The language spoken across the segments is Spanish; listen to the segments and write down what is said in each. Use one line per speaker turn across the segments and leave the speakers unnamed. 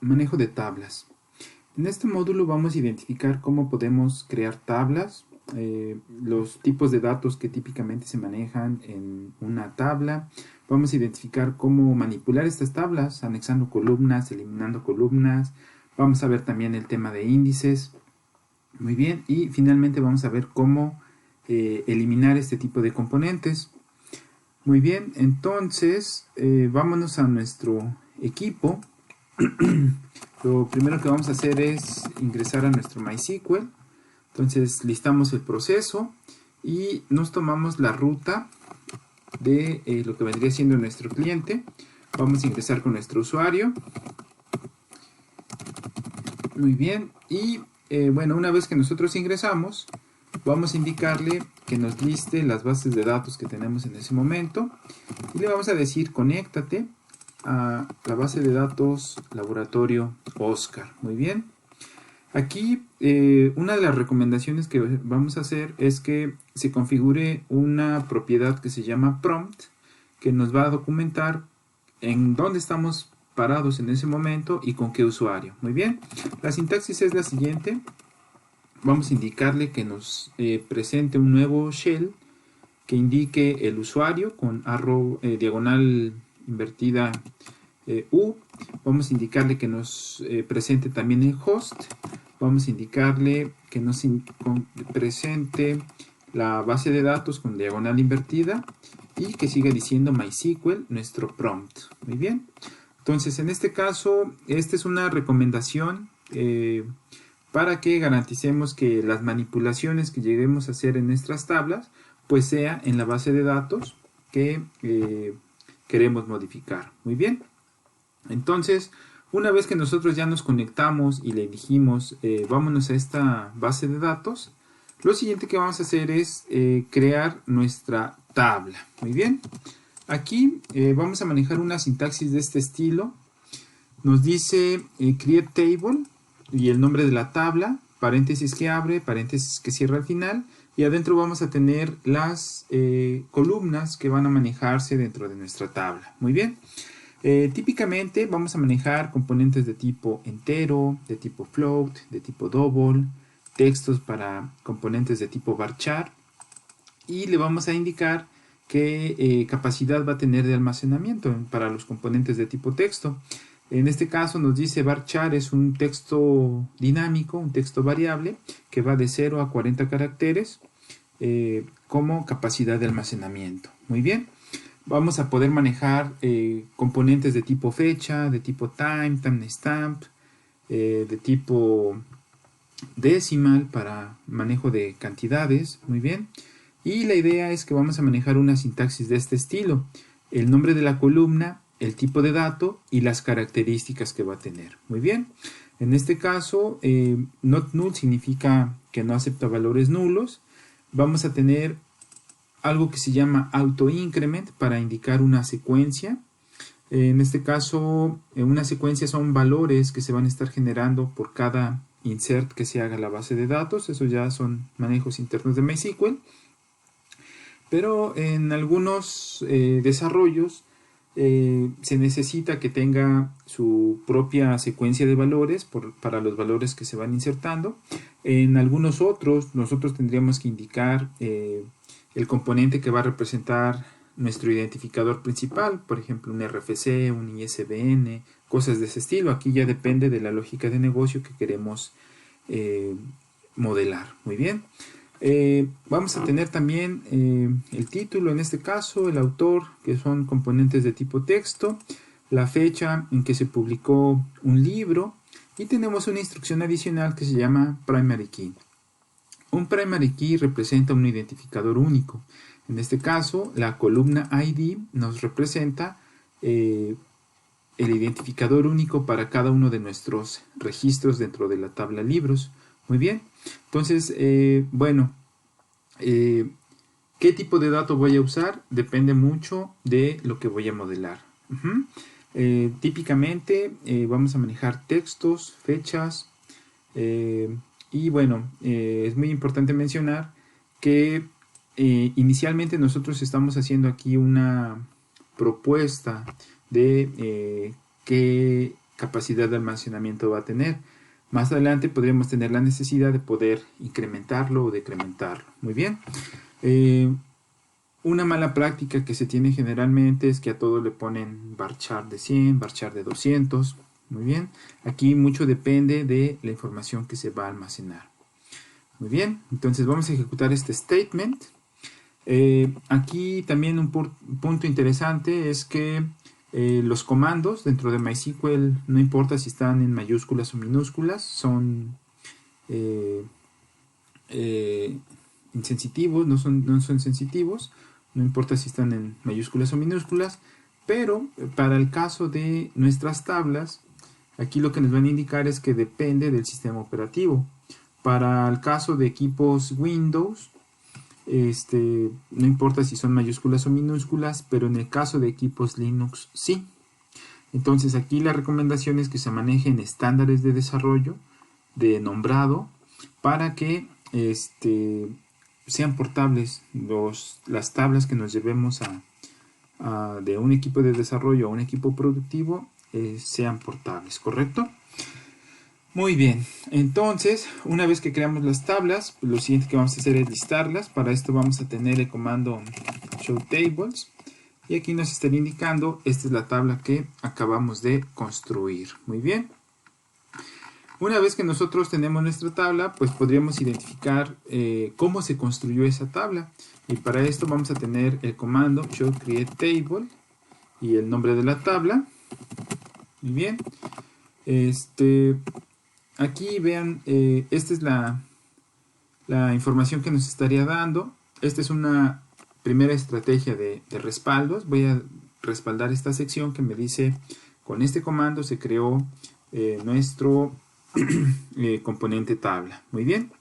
Manejo de tablas. En este módulo vamos a identificar cómo podemos crear tablas, los tipos de datos que típicamente se manejan en una tabla. Vamos a identificar cómo manipular estas tablas, anexando columnas, eliminando columnas. Vamos a ver también el tema de índices. Muy bien, y finalmente vamos a ver cómo eliminar este tipo de componentes. Muy bien, entonces vámonos a nuestro equipo. Lo primero que vamos a hacer es ingresar a nuestro MySQL. Entonces listamos el proceso y nos tomamos la ruta de lo que vendría siendo nuestro cliente. Vamos a ingresar con nuestro usuario. Muy bien, y bueno, una vez que nosotros ingresamos, vamos a indicarle que nos liste las bases de datos que tenemos en ese momento y le vamos a decir conéctate a la base de datos laboratorio Oscar. Muy bien, aquí una de las recomendaciones que vamos a hacer es que se configure una propiedad que se llama prompt, que nos va a documentar en dónde estamos parados en ese momento y con qué usuario. Muy bien, la sintaxis es la siguiente. Vamos a indicarle que nos presente un nuevo shell que indique el usuario con diagonal invertida U. Vamos a indicarle que nos presente también el host. Vamos a indicarle que nos presente la base de datos con diagonal invertida y que siga diciendo MySQL, nuestro prompt. Muy bien. Entonces, en este caso, esta es una recomendación para que garanticemos que las manipulaciones que lleguemos a hacer en nuestras tablas, pues sea en la base de datos que queremos modificar. Muy bien. Entonces, una vez que nosotros ya nos conectamos y le dijimos, vámonos a esta base de datos, lo siguiente que vamos a hacer es crear nuestra tabla. Muy bien. Aquí vamos a manejar una sintaxis de este estilo. Nos dice create table y el nombre de la tabla, paréntesis que abre, paréntesis que cierra al final, y adentro vamos a tener las columnas que van a manejarse dentro de nuestra tabla. Muy bien. Típicamente vamos a manejar componentes de tipo entero, de tipo float, de tipo double, textos para componentes de tipo varchar, y le vamos a indicar qué capacidad va a tener de almacenamiento para los componentes de tipo texto. En este caso nos dice varchar es un texto dinámico, un texto variable que va de 0 a 40 caracteres como capacidad de almacenamiento. Muy bien. Vamos a poder manejar componentes de tipo fecha, de tipo timestamp, de tipo decimal para manejo de cantidades. Muy bien. Y la idea es que vamos a manejar una sintaxis de este estilo. El nombre de la columna, el tipo de dato y las características que va a tener. Muy bien. En este caso, not null significa que no acepta valores nulos. Vamos a tener algo que se llama autoincrement para indicar una secuencia. En este caso, una secuencia son valores que se van a estar generando por cada insert que se haga a la base de datos. Eso ya son manejos internos de MySQL. Pero en algunos desarrollos se necesita que tenga su propia secuencia de valores para los valores que se van insertando. En algunos otros, nosotros tendríamos que indicar el componente que va a representar nuestro identificador principal, por ejemplo un RFC, un ISBN, cosas de ese estilo. Aquí ya depende de la lógica de negocio que queremos modelar. Muy bien. Vamos a tener también el título, en este caso, el autor, que son componentes de tipo texto, la fecha en que se publicó un libro, y tenemos una instrucción adicional que se llama primary key. Un primary key representa un identificador único. En este caso, la columna ID nos representa el identificador único para cada uno de nuestros registros dentro de la tabla libros. Muy bien. Entonces, bueno, ¿qué tipo de dato voy a usar? Depende mucho de lo que voy a modelar. Típicamente vamos a manejar textos, fechas, y bueno, es muy importante mencionar que inicialmente nosotros estamos haciendo aquí una propuesta de qué capacidad de almacenamiento va a tener. Más adelante podríamos tener la necesidad de poder incrementarlo o decrementarlo. Muy bien. Una mala práctica que se tiene generalmente es que a todo le ponen varchar de 100, varchar de 200. Muy bien. Aquí mucho depende de la información que se va a almacenar. Muy bien. Entonces vamos a ejecutar este statement. Aquí también un punto interesante es que los comandos dentro de MySQL, no importa si están en mayúsculas o minúsculas, son insensitivos, no son sensitivos, no importa si están en mayúsculas o minúsculas, pero para el caso de nuestras tablas, aquí lo que nos van a indicar es que depende del sistema operativo. Para el caso de equipos Windows, no importa si son mayúsculas o minúsculas, pero en el caso de equipos Linux sí. Entonces aquí la recomendación es que se manejen estándares de desarrollo, de nombrado, para que sean portables las tablas que nos llevemos de un equipo de desarrollo a un equipo productivo, sean portables, ¿correcto? Muy bien, entonces una vez que creamos las tablas, lo siguiente que vamos a hacer es listarlas. Para esto vamos a tener el comando showTables y aquí nos estará indicando, esta es la tabla que acabamos de construir. Muy bien, una vez que nosotros tenemos nuestra tabla, pues podríamos identificar cómo se construyó esa tabla, y para esto vamos a tener el comando showCreateTable y el nombre de la tabla. Muy bien, aquí vean, esta es la información que nos estaría dando. Esta es una primera estrategia de respaldos. Voy a respaldar esta sección que me dice, con este comando se creó nuestro componente tabla. Muy bien.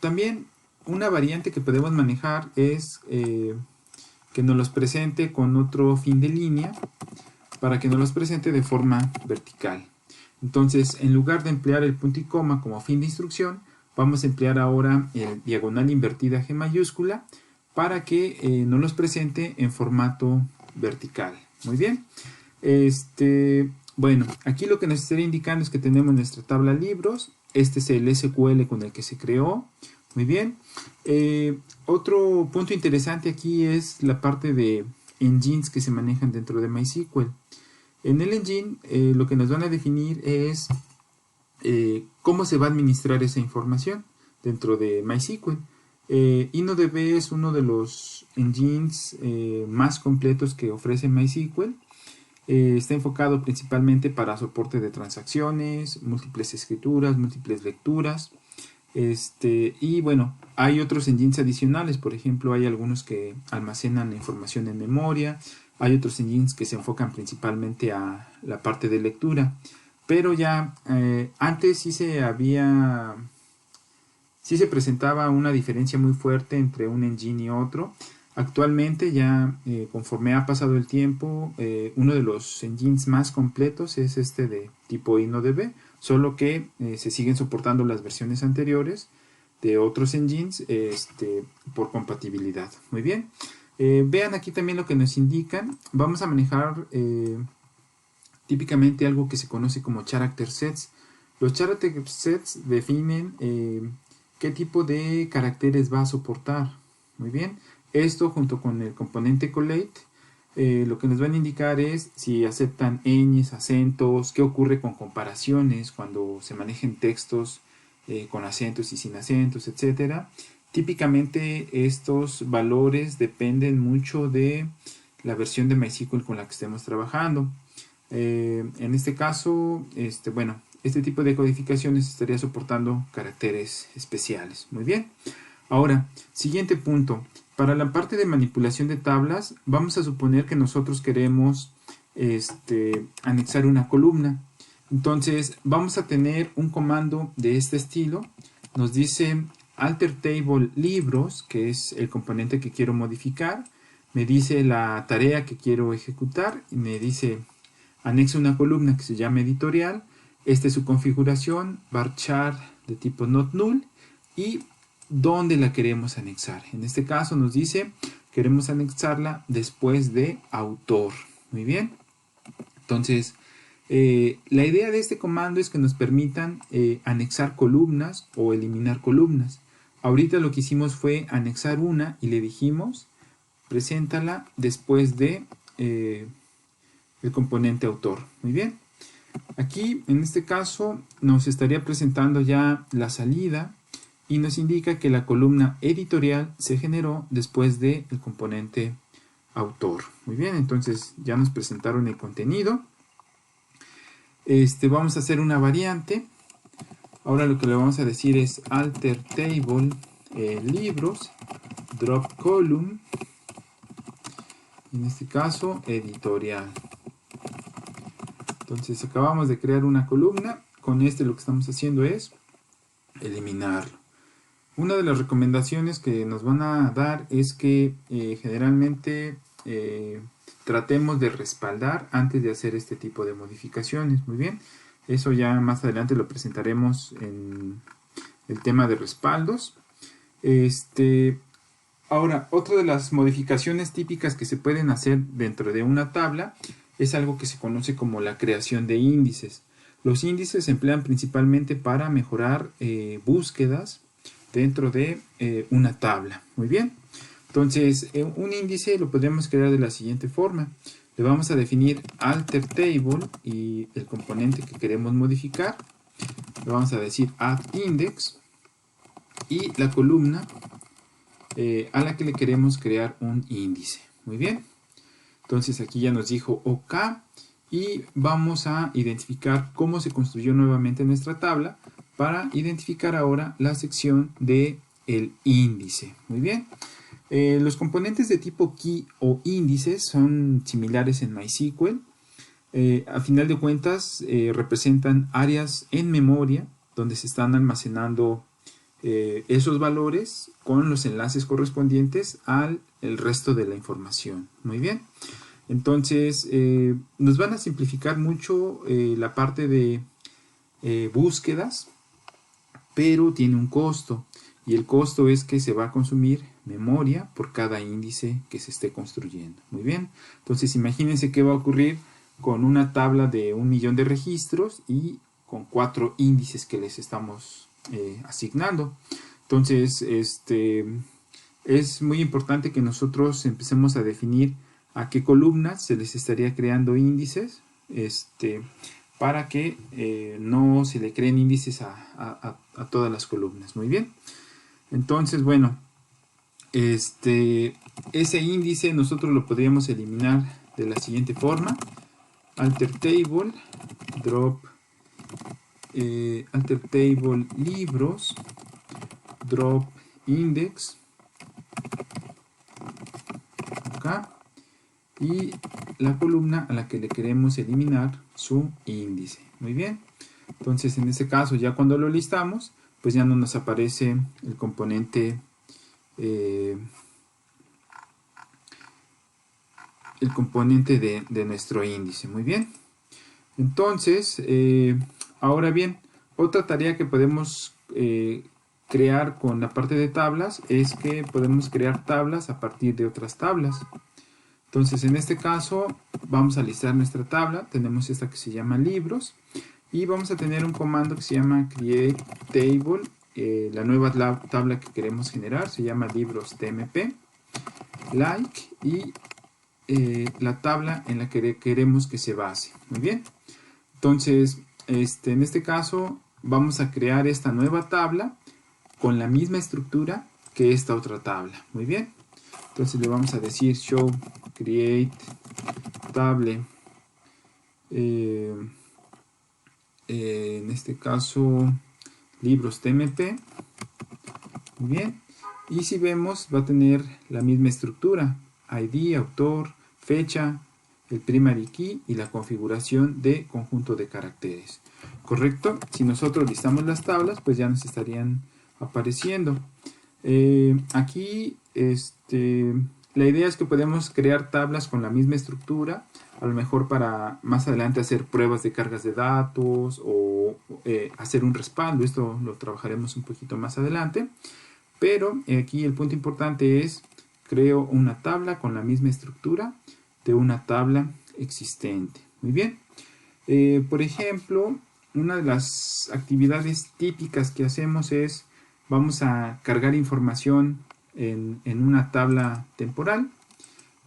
También una variante que podemos manejar es que nos los presente con otro fin de línea, para que nos los presente de forma vertical. Entonces, en lugar de emplear el punto y coma como fin de instrucción, vamos a emplear ahora el diagonal invertida G mayúscula para que nos los presente en formato vertical. Muy bien. Bueno, aquí lo que nos estaría indicando es que tenemos nuestra tabla libros. Este es el SQL con el que se creó. Muy bien. Otro punto interesante aquí es la parte de engines que se manejan dentro de MySQL. En el engine lo que nos van a definir es cómo se va a administrar esa información dentro de MySQL. InnoDB es uno de los engines más completos que ofrece MySQL. Está enfocado principalmente para soporte de transacciones, múltiples escrituras, múltiples lecturas. Y bueno, hay otros engines adicionales. Por ejemplo, hay algunos que almacenan la información en memoria. Hay otros engines que se enfocan principalmente a la parte de lectura. Pero ya antes sí se presentaba una diferencia muy fuerte entre un engine y otro. Actualmente ya conforme ha pasado el tiempo, uno de los engines más completos es este de tipo InnoDB, solo que se siguen soportando las versiones anteriores de otros engines por compatibilidad. Muy bien. Vean aquí también lo que nos indican. Vamos a manejar típicamente algo que se conoce como character sets. Los character sets definen qué tipo de caracteres va a soportar. Muy bien. Esto junto con el componente collate lo que nos van a indicar es si aceptan ñes, acentos, qué ocurre con comparaciones cuando se manejen textos con acentos y sin acentos, etcétera. Típicamente estos valores dependen mucho de la versión de MySQL con la que estemos trabajando. En este caso, bueno, este tipo de codificaciones estaría soportando caracteres especiales. Muy bien. Ahora, siguiente punto. Para la parte de manipulación de tablas, vamos a suponer que nosotros queremos anexar una columna. Entonces, vamos a tener un comando de este estilo. Nos dice alter table libros, que es el componente que quiero modificar. Me dice la tarea que quiero ejecutar y me dice anexa una columna que se llama editorial. Esta es su configuración, varchar de tipo not null y dónde la queremos anexar. En este caso nos dice queremos anexarla después de autor. Muy bien. Entonces La idea de este comando es que nos permitan anexar columnas o eliminar columnas. Ahorita lo que hicimos fue anexar una y le dijimos preséntala después de el componente autor. Muy bien. Aquí en este caso nos estaría presentando ya la salida y nos indica que la columna editorial se generó después del componente autor. Muy bien, entonces ya nos presentaron el contenido. Vamos a hacer una variante. Ahora lo que le vamos a decir es alter table libros drop column, en este caso editorial. Entonces acabamos de crear una columna. Con lo que estamos haciendo es eliminarlo. Una de las recomendaciones que nos van a dar es que generalmente tratemos de respaldar antes de hacer este tipo de modificaciones. Muy bien, eso ya más adelante lo presentaremos en el tema de respaldos. Ahora, otra de las modificaciones típicas que se pueden hacer dentro de una tabla es algo que se conoce como la creación de índices. Los índices se emplean principalmente para mejorar búsquedas dentro de una tabla. Muy bien. Entonces, un índice lo podemos crear de la siguiente forma. Le vamos a definir alter table y el componente que queremos modificar. Le vamos a decir add index y la columna a la que le queremos crear un índice. Muy bien. Entonces aquí ya nos dijo OK y vamos a identificar cómo se construyó nuevamente nuestra tabla para identificar ahora la sección de el índice. Muy bien. Los componentes de tipo key o índices son similares en MySQL. A final de cuentas representan áreas en memoria donde se están almacenando esos valores con los enlaces correspondientes al resto de la información. Muy bien. Entonces nos van a simplificar mucho la parte de búsquedas, pero tiene un costo. Y el costo es que se va a consumir memoria por cada índice que se esté construyendo. Muy bien. Entonces imagínense qué va a ocurrir con una tabla de 1.000.000 de registros y con 4 índices que les estamos asignando. Entonces es muy importante que nosotros empecemos a definir a qué columnas se les estaría creando índices para que no se le creen índices a todas las columnas. Muy bien. Entonces, bueno, ese índice nosotros lo podríamos eliminar de la siguiente forma. Alter table drop alter table libros drop index acá y la columna a la que le queremos eliminar su índice. Muy bien. Entonces en este caso ya cuando lo listamos pues ya no nos aparece el componente de nuestro índice. Muy bien. Entonces, ahora bien, otra tarea que podemos crear con la parte de tablas es que podemos crear tablas a partir de otras tablas. Entonces, en este caso, vamos a listar nuestra tabla. Tenemos esta que se llama libros. Y vamos a tener un comando que se llama create table. La nueva tabla que queremos generar se llama libros tmp like y la tabla en la que queremos que se base. Muy bien. Entonces, en este caso vamos a crear esta nueva tabla con la misma estructura que esta otra tabla. Muy bien. Entonces le vamos a decir show create table. En este caso libros tmp. Muy bien. Y si vemos va a tener la misma estructura. ID, autor, fecha, el primary key y la configuración de conjunto de caracteres. ¿Correcto? Si nosotros listamos las tablas, pues ya nos estarían apareciendo. Aquí la idea es que podemos crear tablas con la misma estructura, a lo mejor para más adelante hacer pruebas de cargas de datos o hacer un respaldo. Esto lo trabajaremos un poquito más adelante. Pero aquí el punto importante es creo una tabla con la misma estructura de una tabla existente. Muy bien. Por ejemplo, una de las actividades típicas que hacemos es, vamos a cargar información en una tabla temporal,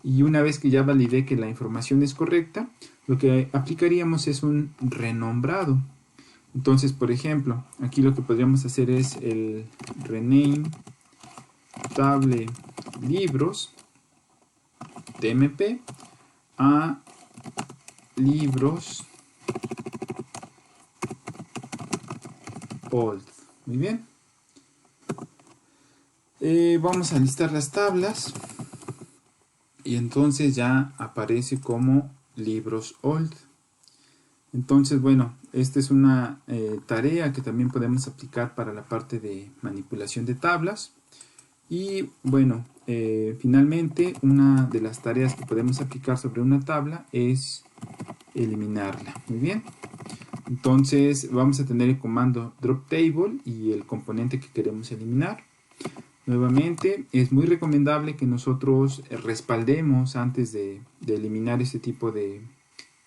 y una vez que ya validé que la información es correcta, lo que aplicaríamos es un renombrado. Entonces, por ejemplo, aquí lo que podríamos hacer es el rename table libros tmp a libros old. Muy bien. Vamos a listar las tablas y entonces ya aparece como libros old. Entonces, bueno, esta es una tarea que también podemos aplicar para la parte de manipulación de tablas. Y bueno, finalmente una de las tareas que podemos aplicar sobre una tabla es eliminarla. Muy bien. Entonces vamos a tener el comando drop table y el componente que queremos eliminar. Nuevamente, es muy recomendable que nosotros respaldemos antes de eliminar este tipo de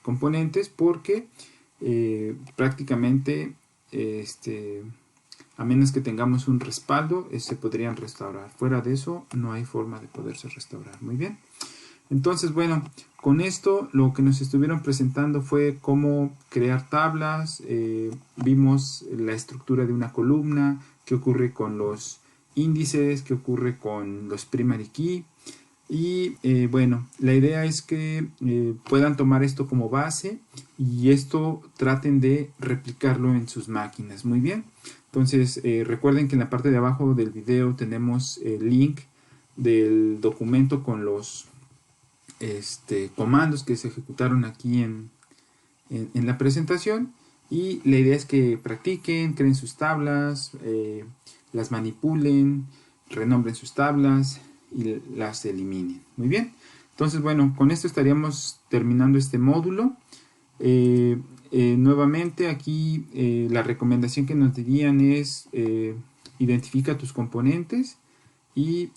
componentes, porque prácticamente a menos que tengamos un respaldo, se podrían restaurar. Fuera de eso no hay forma de poderse restaurar. Muy bien. Entonces, bueno, con esto lo que nos estuvieron presentando fue cómo crear tablas. Vimos la estructura de una columna, qué ocurre con los índices, qué ocurre con los primary key. Y bueno, la idea es que puedan tomar esto como base y esto traten de replicarlo en sus máquinas. Muy bien. Entonces recuerden que en la parte de abajo del video tenemos el link del documento con los comandos que se ejecutaron aquí en la presentación, y la idea es que practiquen, creen sus tablas, las manipulen, renombren sus tablas y las eliminen. Muy bien, entonces bueno, con esto estaríamos terminando este módulo. Nuevamente aquí la recomendación que nos dirían es identifica tus componentes y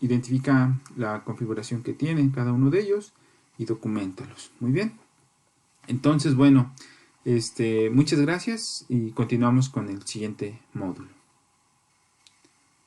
identifica la configuración que tienen cada uno de ellos y documentalos. Muy bien. Entonces, bueno, muchas gracias y continuamos con el siguiente módulo.